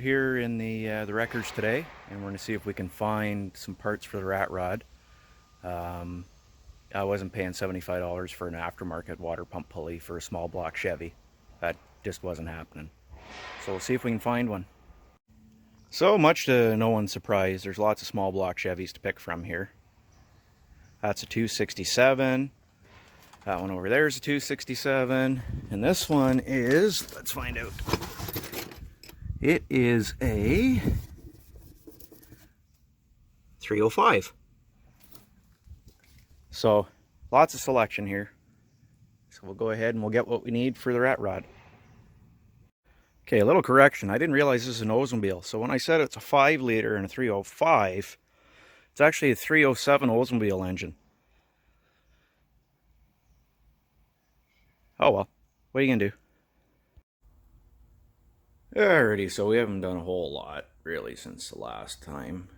here in the wreckers today, and we're going to see if we can find some parts for the rat rod. I wasn't paying $75 for an aftermarket water pump pulley for a small block Chevy. That just wasn't happening. So we'll see if we can find one. So much to no one's surprise, there's lots of small block Chevys to pick from here. That's a 267. That one over there is a 267. And this one is, let's find out. It is a 305. So lots of selection here. So we'll go ahead and we'll get what we need for the rat rod. Okay, a little correction. I didn't realize this is an Oldsmobile. So when I said it's a 5-liter and a 305, it's actually a 307 Oldsmobile engine. Oh well, what are you gonna do? Alrighty, so we haven't done a whole lot really since the last time.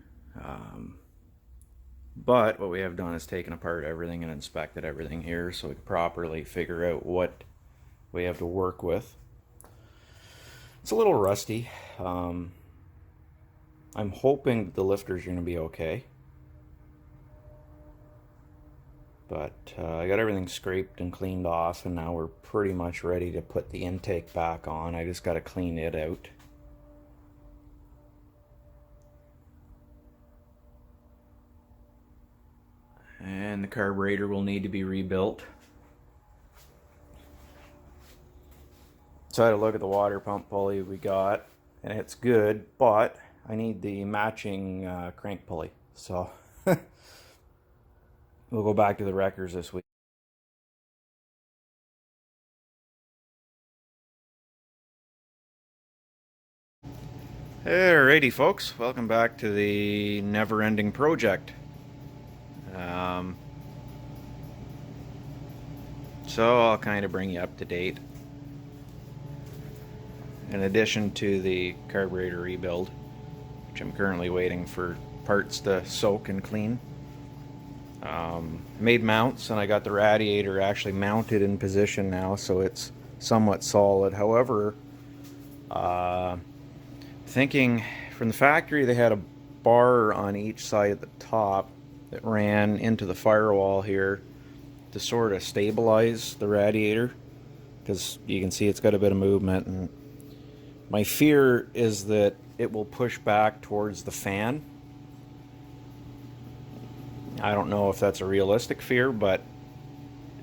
But what we have done is taken apart everything and inspected everything here so we can properly figure out what we have to work with. It's a little rusty. I'm hoping the lifters are going to be okay. But I got everything scraped and cleaned off, and now we're pretty much ready to put the intake back on. I just got to clean it out. And the carburetor will need to be rebuilt. So I had a look at the water pump pulley we got, and it's good, but I need the matching crank pulley. So we'll go back to the wreckers this week. Alrighty folks, welcome back to the never-ending project. So I'll kind of bring you up to date. In addition to the carburetor rebuild, which I'm currently waiting for parts to soak and clean, made mounts, and I got the radiator actually mounted in position now, so it's somewhat solid. However, thinking from the factory, they had a bar on each side at the top that ran into the firewall here to sort of stabilize the radiator, because you can see it's got a bit of movement, and my fear is that it will push back towards the fan. I don't know if that's a realistic fear, but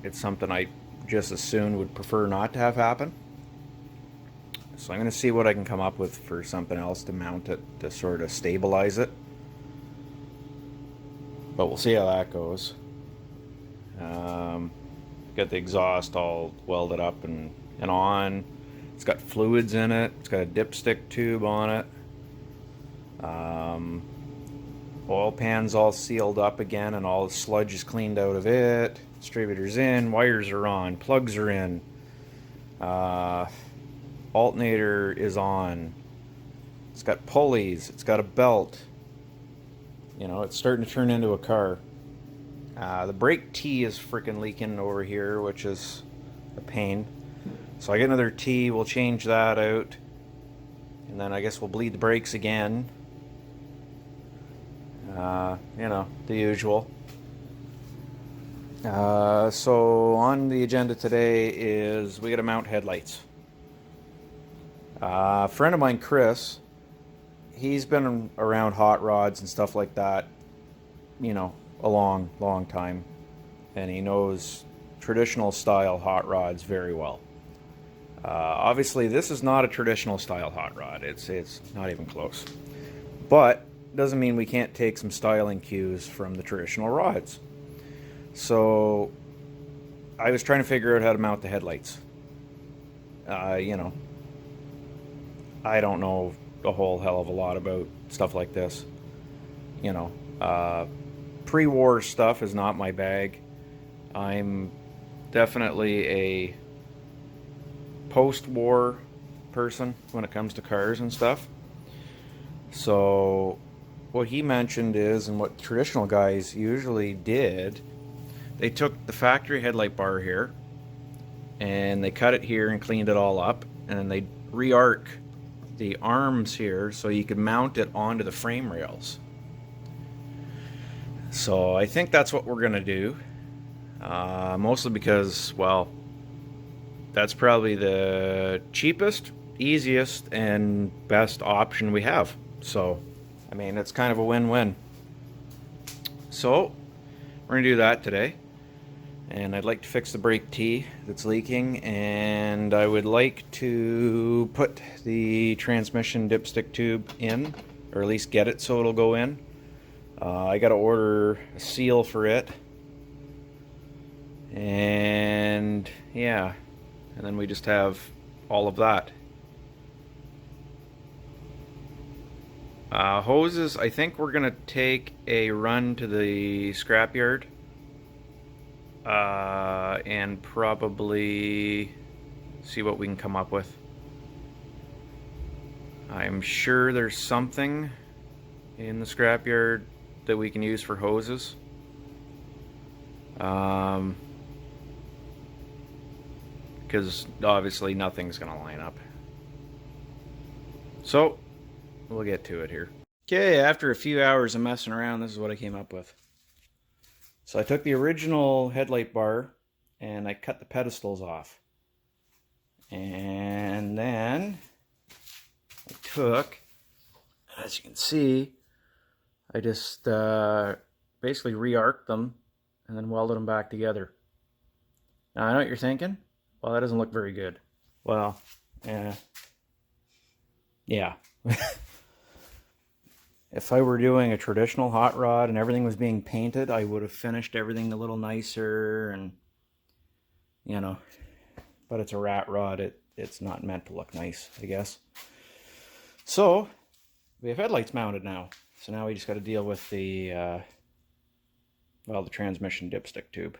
it's something I just as soon would prefer not to have happen. So I'm going to see what I can come up with for something else to mount it to sort of stabilize it. But we'll see how that goes. Got the exhaust all welded up and on. It's got fluids in it. It's got a dipstick tube on it. Oil pan's all sealed up again and all the sludge is cleaned out of it. Distributor's in, wires are on, plugs are in. Alternator is on. It's got pulleys, it's got a belt. You know, it's starting to turn into a car. The brake T is freaking leaking over here, which is a pain. So I get another T, we'll change that out. And then I guess we'll bleed the brakes again. You know, the usual. So on the agenda today is we got to mount headlights. A friend of mine, Chris, he's been around hot rods and stuff like that, you know, a long time. And he knows traditional style hot rods very well. Obviously, this is not a traditional style hot rod. It's not even close. But doesn't mean we can't take some styling cues from the traditional rods. So I was trying to figure out how to mount the headlights. You know, I don't know a whole hell of a lot about stuff like this. You know, pre-war stuff is not my bag. I'm definitely a post-war person when it comes to cars and stuff. So what he mentioned is, and what traditional guys usually did, they took the factory headlight bar here and they cut it here and cleaned it all up, and then they re-arc the arms here so you could mount it onto the frame rails. So I think that's what we're gonna do, mostly because, well, that's probably the cheapest, easiest, and best option we have. So, I mean, it's kind of a win-win. So, we're gonna do that today. And I'd like to fix the brake tee that's leaking, and I would like to put the transmission dipstick tube in, or at least get it so it'll go in. I gotta order a seal for it. And yeah, and then we just have all of that. Hoses, I think we're gonna take a run to the scrapyard and probably see what we can come up with. I'm sure there's something in the scrapyard that we can use for hoses. Because obviously nothing's gonna line up. So we'll get to it here. Okay, after a few hours of messing around, this is what I came up with. So I took the original headlight bar and I cut the pedestals off. And then I took, as you can see, I just basically re-arced them and then welded them back together. Now I know what you're thinking. Well, that doesn't look very good. Well, yeah. If I were doing a traditional hot rod and everything was being painted, I would have finished everything a little nicer and, you know, but it's a rat rod. It's not meant to look nice, I guess. So, we have headlights mounted now. So now we just got to deal with the, well, the transmission dipstick tube.